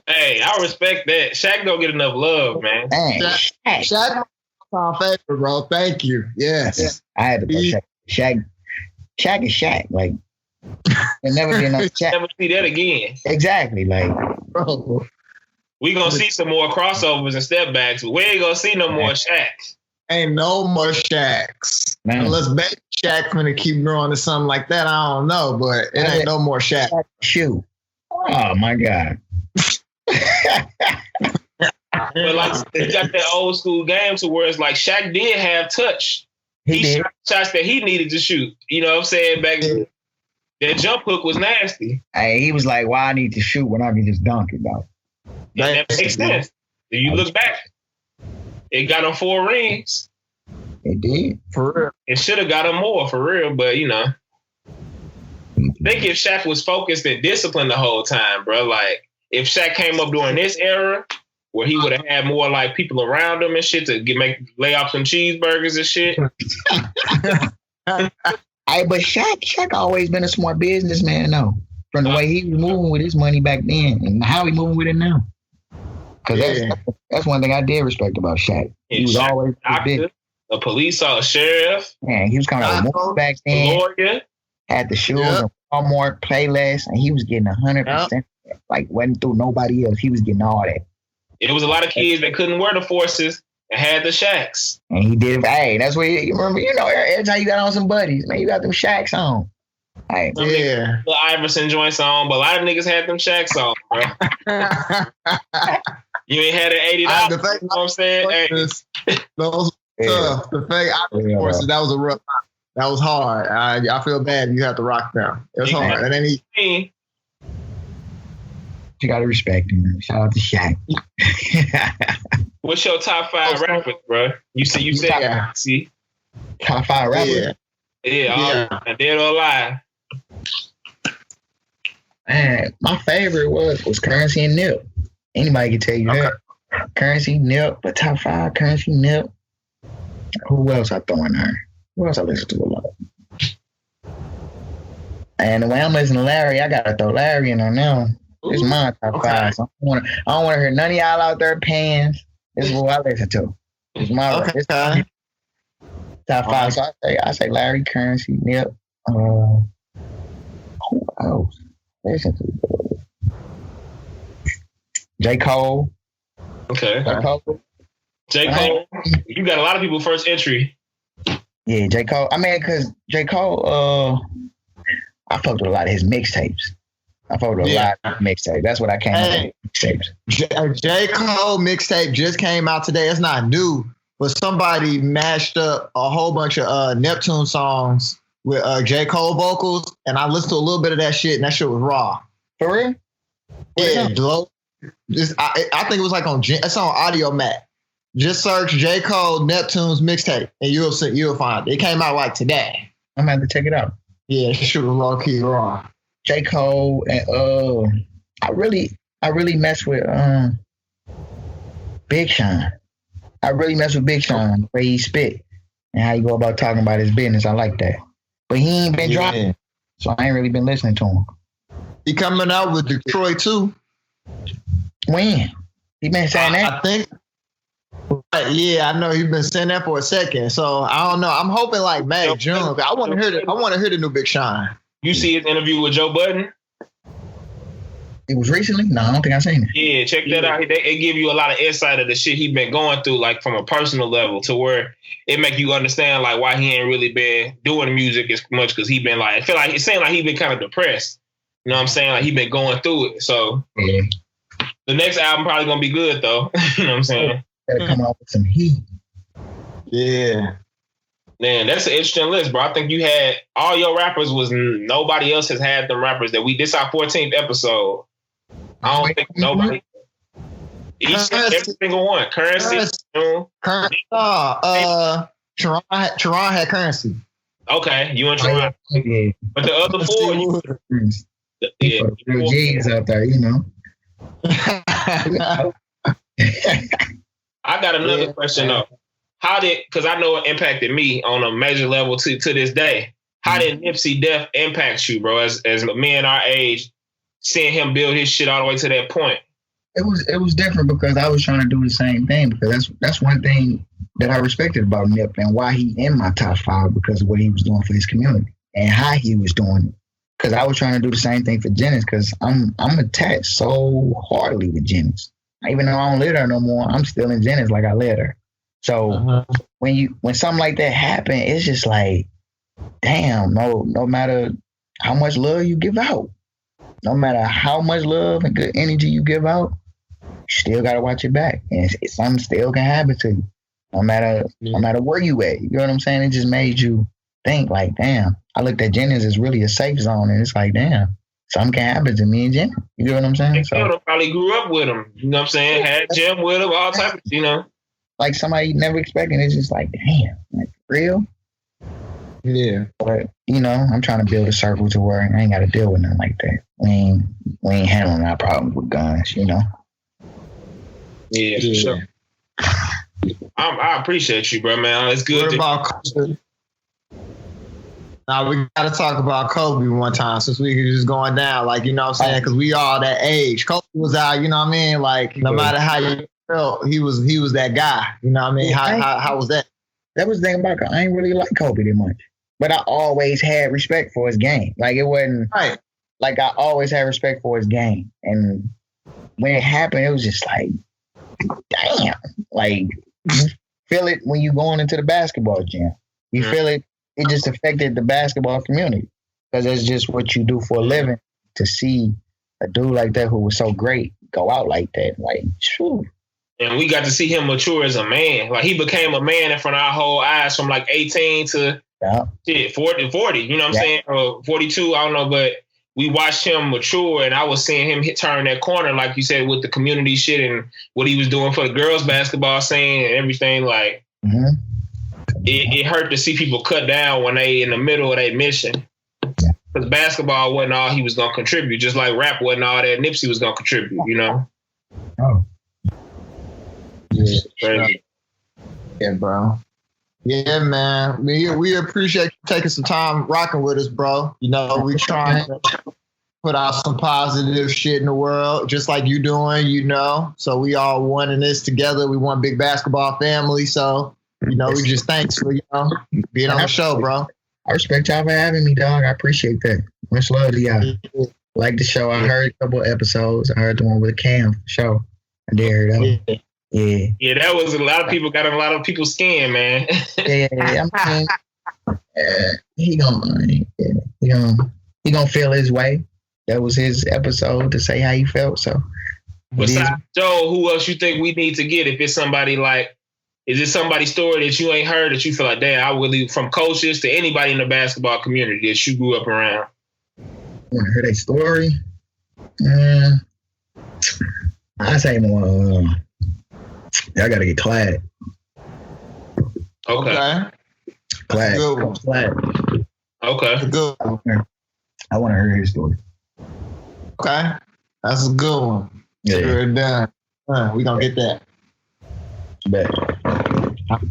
Hey, I respect that. Shaq don't get enough love, man. Dang, Shaq, my favorite, bro. Thank you. Yes. I had to throw Shaq. Shaq is Shaq. Like, there'll never be another Shaq. Never see that again. Exactly. Like, Bro. We gonna see some more crossovers and step backs, but we ain't gonna see no more Shaqs. Ain't no more Shaqs. Man. Unless baby Shaq gonna keep growing to something like that, I don't know, but it ain't no more Shaq. shoot. Oh my God. But like he got that old school game to where it's like Shaq did have touch. He did. Shot shots that he needed to shoot. You know what I'm saying? Back then, that jump hook was nasty. Hey, he was like, "Why I need to shoot when I can just dunk it, though?" And that makes sense. If you look back, it got him 4 rings. It did. For real. It should have got him more for real, but you know. I think if Shaq was focused and disciplined the whole time, bro, like if Shaq came up during this era where he would have had more like people around him and shit to lay off some cheeseburgers and shit. Hey, but Shaq always been a smart businessman, though. From the way he was moving with his money back then and how he moving with it now. Because that's one thing I did respect about Shaq. He was Shaq, always doctor, a police officer, a sheriff. Man, he was kind of a back then. Lawyer. Had the shoes and Walmart Playlist, and he was getting 100%. Like, wasn't through nobody else. He was getting all that. It was a lot of kids that couldn't wear the forces and had the Shaqs. And he did it. Hey, that's what you remember. You know, every time you got on some buddies, man, you got them Shaqs on. Hey, Yeah. The Iverson joints on, but a lot of niggas had them Shaqs on, bro. You ain't had an $80. You know what I'm saying? Hey. Those tough. The fake Iverson forces, that was a rough time. That was hard. I feel bad you have to rock them. It was hard. And then he you gotta respect him, man. Shout out to Shaq. What's your top 5 rappers, bro? You said see? Top 5 rappers? Yeah. Dead or alive. Man, my favorite was Currency and Nip. Anybody can tell you that. Currency, Nip, but top 5, Currency, Nip. Who else I throw in there? Who else I listen to a lot? And the way I'm listening to Larry, I gotta throw Larry in there now. It's my top 5. So I don't want to hear none of y'all out there paying. This is what I listen to. It's my top 5. So I say Larry, Currency, Nip. Who else? Listen to J. Cole. Okay. J. Cole. You got a lot of people first entry. Yeah, J. Cole. I mean, because J. Cole, I fucked with a lot of his mixtapes. I fucked with a lot of mixtapes. That's what I came up with, mixtapes. J. Cole mixtape just came out today. It's not new, but somebody mashed up a whole bunch of Neptune songs with J. Cole vocals, and I listened to a little bit of that shit, and that shit was raw. For real? Yeah, I think it was like it's on Audio Mac. Just search J. Cole Neptune's mixtape, and you'll find it. It came out like today. I'm gonna have to check it out. Yeah, it should was low key raw. J. Cole and I really mess with Big Sean. I really mess with Big Sean, the way he spit and how he go about talking about his business. I like that. But he ain't been dropping, so I ain't really been listening to him. He coming out with Detroit too. When? He been saying that? I think. Yeah, I know he's been saying that for a second. So I don't know. I'm hoping like May, June. I want to hear the new Big Sean. You see his interview with Joe Budden? It was recently? No, I don't think I've seen it. Yeah, check that out. They give you a lot of insight of the shit he been going through, like from a personal level, to where it make you understand like why he ain't really been doing music as much, because he been like, I feel like it's saying like he been kind of depressed. You know what I'm saying? Like he been going through it. So the next album probably gonna be good though. You know what I'm saying? Better come out with some heat. Yeah. Man, that's an interesting list, bro. I think you had all your rappers was nobody else has had them rappers that this our 14th episode. I don't think nobody. Every single one. Currency. Teron had Currency. Okay, you and Teron. Yeah. But the other 4, real G's out there, you know. I got another question though. Because I know it impacted me on a major level to this day. How did Nipsey death impact you, bro? As men our age, seeing him build his shit all the way to that point. It was different because I was trying to do the same thing, because that's one thing that I respected about Nip and why he in my top 5, because of what he was doing for his community and how he was doing it. Because I was trying to do the same thing for Jennings, because I'm attached so heartily to Jennings. Even though I don't live there no more, I'm still in Jennings like I live there. So when something like that happen, it's just like, damn, no matter how much love you give out, no matter how much love and good energy you give out, you still gotta watch your back, and something still can happen to you, no matter where you at. You know what I'm saying? It just made you think like, damn. I looked at Jennings as really a safe zone, and it's like, damn, something can happen to me and Jennings. You know what I'm saying? So probably grew up with him. You know what I'm saying? Had Jim with him, all types. You know, like somebody never expected. It's just like, damn, like real. Yeah. But, you know, I'm trying to build a circle to where I ain't got to deal with nothing like that. We ain't handling our problems with guns, you know? Yeah, for sure. I appreciate you, bro, man. It's good. What about Kobe? Now, we got to talk about Kobe one time since we just going down, like, you know what I'm saying? Because we all that age. Kobe was out, you know what I mean? Like, no matter how you felt, he was that guy. You know what I mean? How was that? That was the thing about Kobe. I ain't really like Kobe that much. But I always had respect for his game. Like, it wasn't right. Like, I always had respect for his game. And when it happened, it was just like, damn. Like, you feel it when you going into the basketball gym. You feel it. It just affected the basketball community, because it's just what you do for a living. To see a dude like that who was so great go out like that, like, phew. And we got to see him mature as a man. Like, he became a man in front of our whole eyes from like 18 to 40, you know what I'm saying? Or 42, I don't know, but we watched him mature, and I was seeing him turn that corner, like you said, with the community shit and what he was doing for the girls basketball scene and everything. Like, it hurt to see people cut down when they in the middle of their mission. Because basketball wasn't all he was going to contribute, just like rap wasn't all that Nipsey was going to contribute, you know? Oh. Yeah, crazy. Yeah, bro. Yeah, man. We appreciate you taking some time rocking with us, bro. You know, we trying to put out some positive shit in the world, just like you doing, you know. So we all one in this together. We one big basketball family. So, you know, we just thanks for, you know, being on the show, bro. I respect y'all for having me, dog. I appreciate that. Much love to y'all. Like the show. I heard a couple episodes. I heard the one with Cam show. I did hear that one. Yeah, that was a lot of people got a lot of people's skin, man. I mean, he gonna feel his way. That was his episode to say how he felt. So, besides Joe, who else you think we need to get? If it's somebody like, is it somebody's story that you ain't heard that you feel like, damn, I would leave, from coaches to anybody in the basketball community that you grew up around? I want to hear their story. I say more. I gotta get Clyde. Okay. Clyde. Okay. Good. I want to hear his story. Okay. That's a good one. Yeah. Done. We gonna get that. Bet.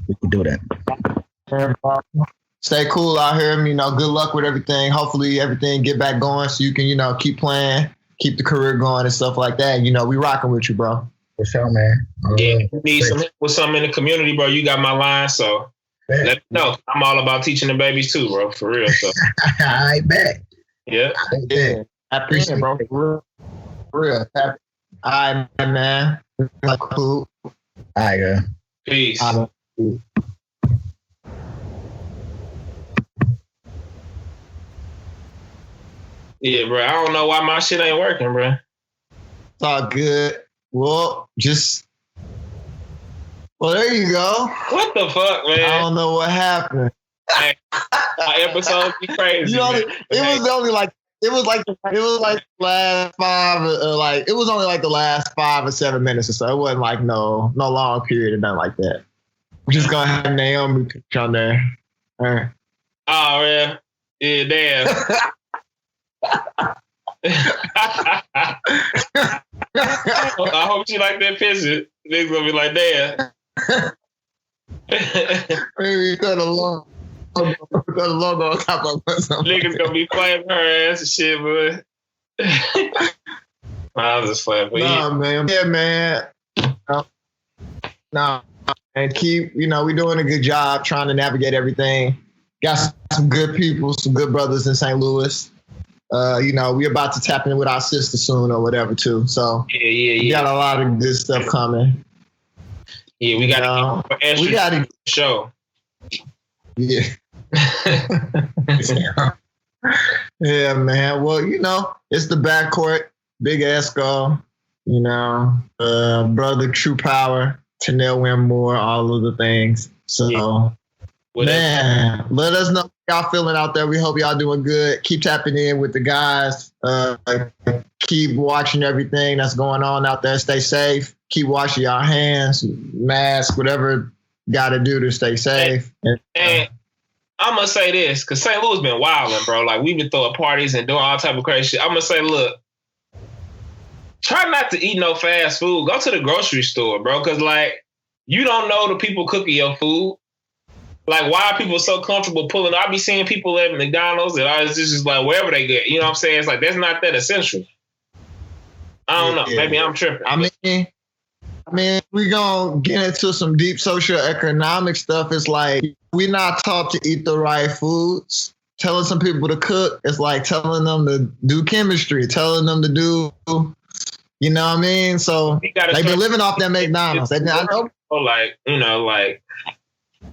We can do that. Stay cool out here. You know, good luck with everything. Hopefully everything get back going so you can, you know, keep playing, keep the career going and stuff like that. You know, we rocking with you, bro. For sure, man. Yeah, you need some help with something in the community, bro. You got my line, so let me know. I'm all about teaching the babies too, bro. For real. So. I bet. Yeah. I appreciate it, bro. For real. All right, man. Cool. All right, girl. Peace. Yeah, bro. I don't know why my shit ain't working, bro. It's all good. Well, there you go. What the fuck, man? I don't know what happened. Man, my episodes be crazy. It was like the last 5, it was only like the last 5 or 7 minutes or so. It wasn't like no long period or nothing like that. We're just gonna have Naomi on there. Oh yeah, yeah, damn. I hope she like that picture. Niggas gonna be like, damn. Maybe cut a logo on top of something. Niggas gonna be playing her ass and shit, but I was just playing. Nah, man. Yeah, man. Nah, and keep, we doing a good job trying to navigate everything. Got some good people, some good brothers in St. Louis. We're about to tap in with our sister soon or whatever too. So yeah. We got a lot of good stuff coming. Yeah, we got to show. Yeah. Yeah, man. Well, it's the Backcourt, Big Esco, brother True Power, Tanel Winmore, all of the things. So, man, let us know how y'all feeling out there. We hope y'all doing good. Keep tapping in with the guys. Keep watching everything that's going on out there. Stay safe. Keep washing your hands, mask, whatever you got to do to stay safe. And I'm going to say this, because St. Louis been wilding, bro. Like, we've been throwing parties and doing all type of crazy shit. I'm going to say, look, try not to eat no fast food. Go to the grocery store, bro, because, like, you don't know the people cooking your food. Like, why are people so comfortable pulling? I be seeing people at McDonald's and it's just like wherever they get. You know what I'm saying? It's like, that's not that essential. I don't know. Maybe I'm tripping. I mean, we gonna get into some deep socioeconomic stuff. It's like we not taught to eat the right foods. Telling some people to cook, it's like telling them to do chemistry, telling them to do, you know what I mean? So they've been living off that McDonald's. I'm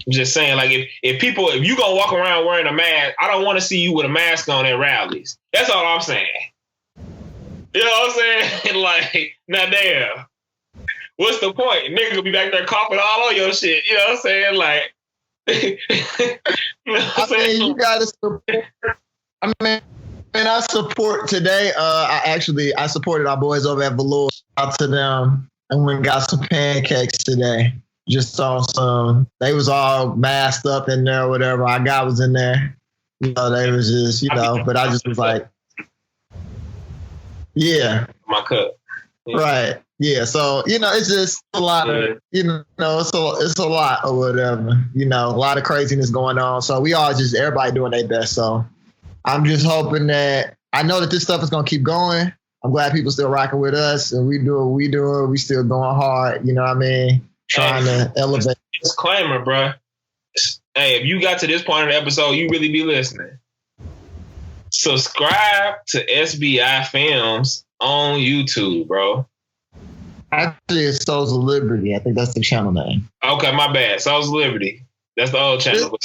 just saying, like, if you gonna walk around wearing a mask, I don't want to see you with a mask on at rallies. That's all I'm saying. You know what I'm saying? Like, now damn. What's the point? Niggas gonna be back there coughing all on your shit. You know what I'm saying? Like, you know what I'm saying? You gotta support. I support today. I supported our boys over at Velour. Out to them, and went and got some pancakes today. Just saw some. They was all masked up in there, or whatever. Our guy was in there. They was just, But I just was like, yeah, my cup. Yeah. Right. Yeah, so it's just a lot of it's a lot or whatever. A lot of craziness going on. So we all just everybody doing their best. So I'm just hoping that I know that this stuff is gonna keep going. I'm glad people still rocking with us and we do what we do. We still going hard. You know what I mean? Trying to elevate. Disclaimer, bro. Hey, if you got to this point of the episode, you really be listening. Subscribe to SBI Films on YouTube, bro. Actually, it's Souls of Liberty. I think that's the channel name. Okay, my bad. Souls of Liberty. That's the old channel.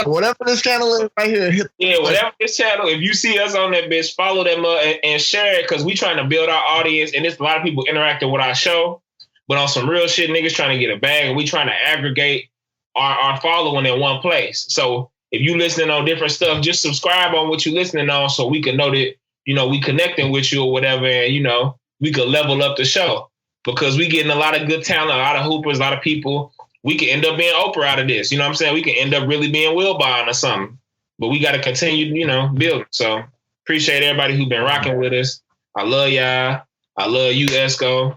Whatever this channel is right here. Whatever this channel. If you see us on that bitch, follow them and share it because we trying to build our audience and there's a lot of people interacting with our show. But on some real shit, niggas trying to get a bag and we trying to aggregate our following in one place. So if you listening on different stuff, just subscribe on what you listening on so we can know that, we connecting with you or whatever and, we could level up the show because we getting a lot of good talent, a lot of hoopers, a lot of people. We could end up being Oprah out of this. You know what I'm saying? We could end up really being Will Bond or something. But we got to continue, building. So appreciate everybody who been rocking with us. I love y'all. I love you, Esco.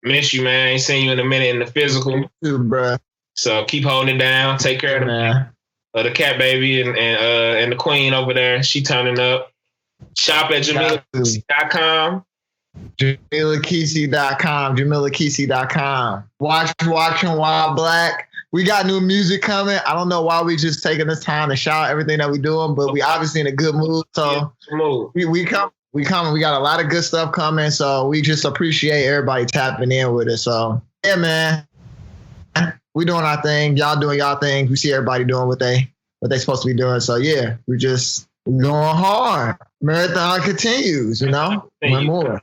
Miss you, man. Ain't seen you in a minute in the physical. You too, bro. So keep holding it down. Take care of the cat baby and the queen over there. She turning up. Shop at JamilaKesey.com. JamilaKesey.com. Watching Wild Black. We got new music coming. I don't know why we just taking this time to shout everything that we doing, but we obviously in a good mood. So we coming. We got a lot of good stuff coming. So we just appreciate everybody tapping in with us. So yeah, man, we doing our thing. Y'all doing y'all thing. We see everybody doing what they supposed to be doing. So yeah, we going hard. Marathon continues. One more.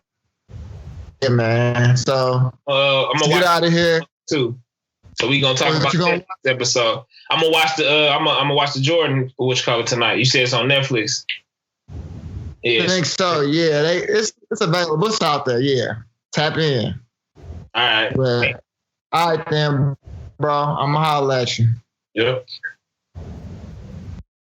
Yeah, man. So I'm gonna get out of here too. So we gonna talk about this episode. I'm gonna watch the Jordan which cover tonight. You said it's on Netflix. Yes. I think so. Yeah, it's available. It's out there. Yeah, tap in. All right. All right, then, bro. I'm gonna holler at you. Yep.